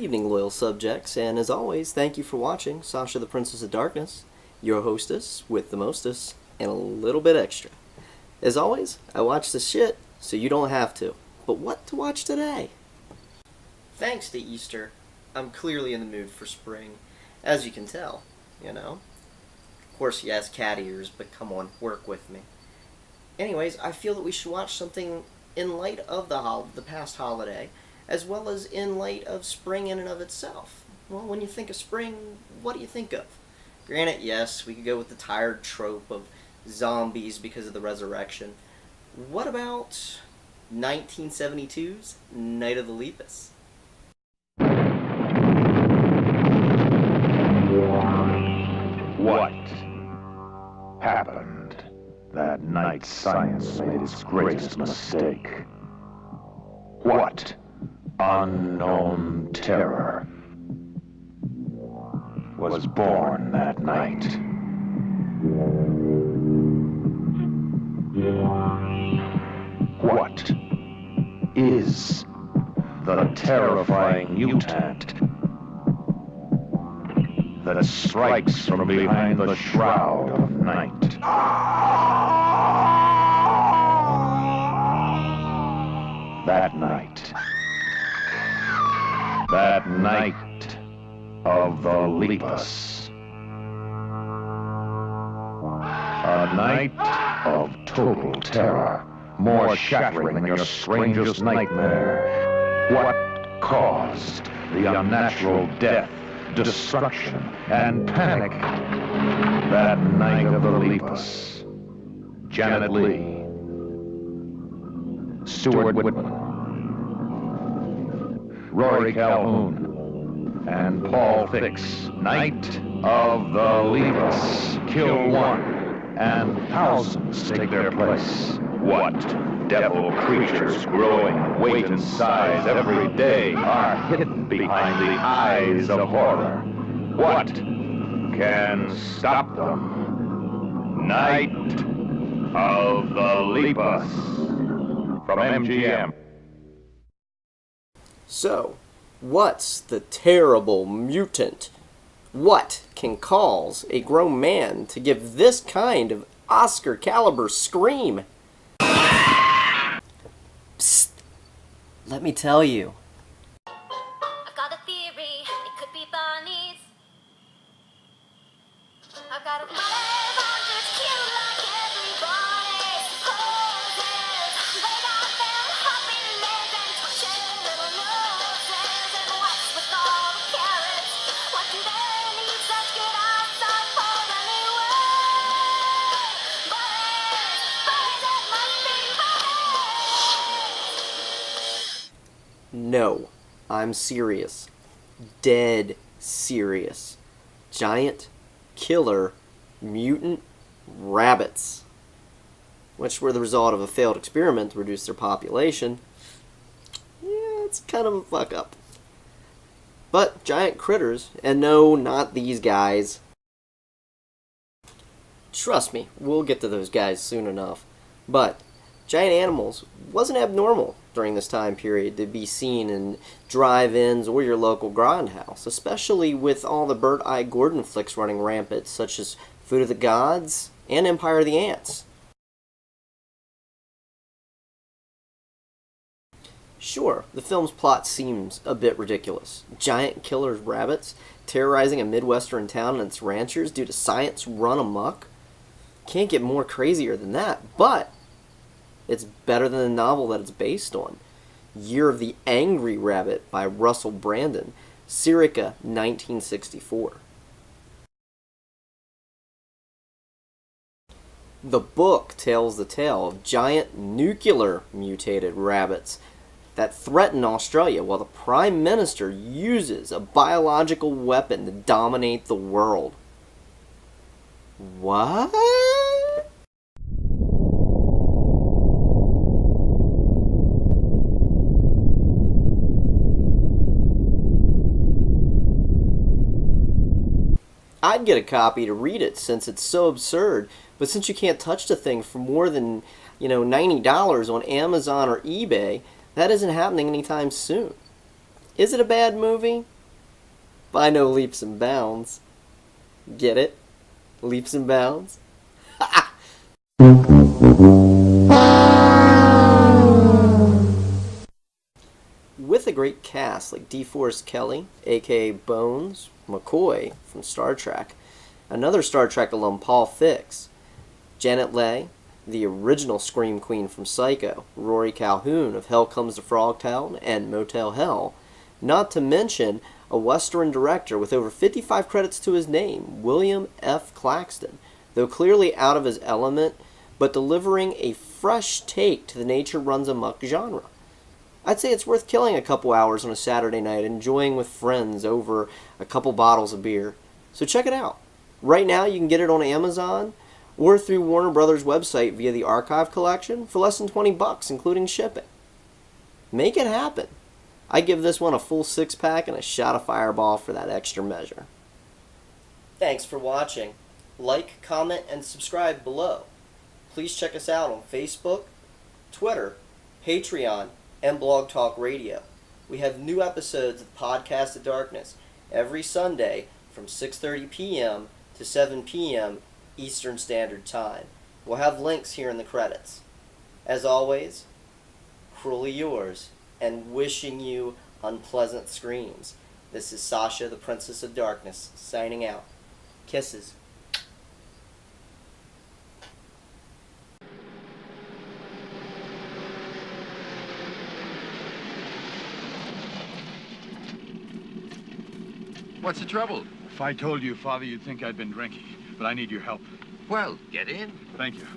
evening, loyal subjects, and as always, thank you for watching Sasha the Princess of Darkness, your hostess with the mostest, and a little bit extra. As always, I watch this shit, so you don't have to. But what to watch today? Thanks to Easter, I'm clearly in the mood for spring, as you can tell, you know. Of course, yes, cat ears, but come on, work with me. Anyways, I feel that we should watch something in light of the past holiday, as well as in light of spring in and of itself. Well, when you think of spring, what do you think of? Granted, yes, we could go with the tired trope of zombies because of the resurrection. What about 1972's Night of the Lepus? What happened that night science made its greatest mistake? What unknown terror was born that night? What is the terrifying mutant that strikes from behind the shroud of night? That night. That night of the Lepus. A night of total terror, more shattering than your strangest nightmare. What caused the unnatural death, destruction, and panic that night of the Lepus? Janet Leigh, Stuart Whitman, Rory Calhoun, and Paul Fix. Night of the Lepus. Kill one, and thousands take their place. What devil creatures growing in weight and size every day are hidden behind the eyes of horror? What can stop them? Night of the Lepus. From MGM. So, what's the terrible mutant? What can cause a grown man to give this kind of Oscar-caliber scream? Psst. Let me tell you. I've got a theory, it could be bunnies. I've got a 500 cute like everybody supposes. They got them hoppy legs and twitching little noses. And what's with all the carrots? What do they need such good eyesight for anyway? Bunnies, that must be bunnies. No, I'm serious. Dead serious. Giant, killer, mutant rabbits. Which were the result of a failed experiment to reduce their population. Yeah, it's kind of a fuck up. But giant critters, and no, not these guys. Trust me, we'll get to those guys soon enough. But giant animals wasn't abnormal during this time period to be seen in drive-ins or your local grindhouse, especially with all the Burt I. Gordon flicks running rampant, such as Food of the Gods and Empire of the Ants. Sure, the film's plot seems a bit ridiculous. Giant killer rabbits terrorizing a Midwestern town and its ranchers due to science run amok. Can't get more crazier than that, but it's better than the novel that it's based on. Year of the Angry Rabbit by Russell Brandon, circa 1964. The book tells the tale of giant nuclear mutated rabbits that threaten Australia while the Prime Minister uses a biological weapon to dominate the world. What? I'd get a copy to read it since it's so absurd, but since you can't touch the thing for more than, $90 on Amazon or eBay, that isn't happening anytime soon. Is it a bad movie? By no leaps and bounds. Get it? Leaps and bounds? With a great cast like DeForest Kelly, aka Bones, McCoy from Star Trek, another Star Trek alum Paul Fix, Janet Leigh, the original Scream Queen from Psycho, Rory Calhoun of Hell Comes to Frogtown and Motel Hell, not to mention a Western director with over 55 credits to his name, William F. Claxton, though clearly out of his element, but delivering a fresh take to the nature runs amok genre. I'd say it's worth killing a couple hours on a Saturday night, enjoying with friends over a couple bottles of beer. So check it out. Right now you can get it on Amazon or through Warner Brothers website via the Archive Collection for less than $20, including shipping. Make it happen. I give this one a full 6-pack and a shot of Fireball for that extra measure. Thanks for watching. Like, comment, and subscribe below. Please check us out on Facebook, Twitter, Patreon, and Blog Talk Radio. We have new episodes of Podcast of Darkness every Sunday from 6:30 p.m. to 7 p.m. Eastern Standard Time. We'll have links here in the credits. As always, cruelly yours, and wishing you unpleasant screams. This is Sasha, the Princess of Darkness, signing out. Kisses. What's the trouble? If I told you, Father, you'd think I'd been drinking. But I need your help. Well, get in. Thank you.